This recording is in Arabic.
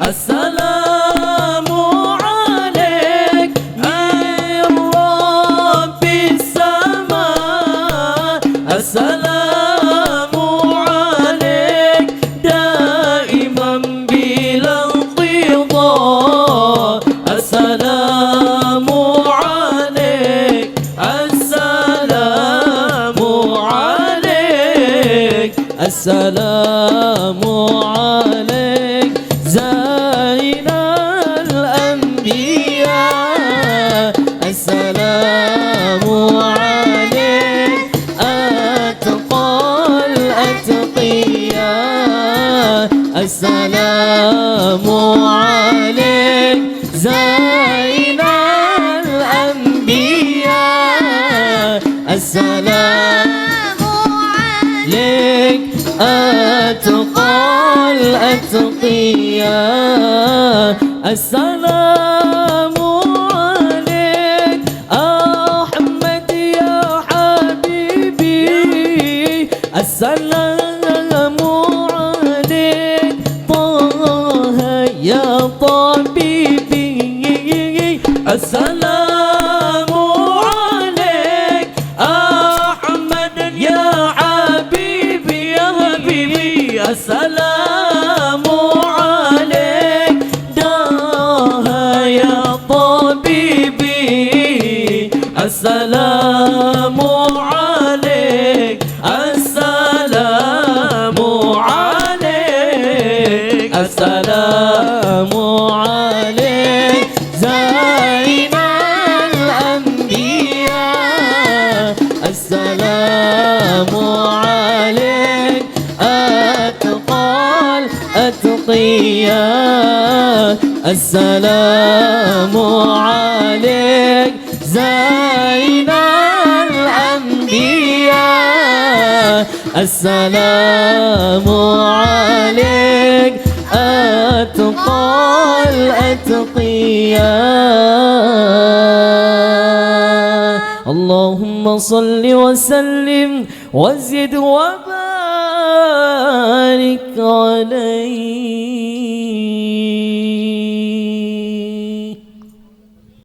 السلام عليك من رب السماء، السلام عليك دائما بلا انقضاء، السلام عليك، السلام عليك، السلام عليك زين الأنبياء، السلام عليك أتقى الأتقياء، السلام عليك زين الأنبياء، السلام عليك أتقى الأتقياء، السلام عليك أحمد يا حبيبي، السلام عليك طه يا طبيبي، السلام عليك أحمد يا حبيبي يا حبيبي، السلام عليك داه يا طبيبي، السلام عليك، السلام عليك، السلام عليك زين الأنبياء، السلام عليك أتقى الأتقياء، السلام عليك زين الأنبياء، السلام عليك أتقى الأتقياء. اللهم صل وسلم وزد وبارك عليه.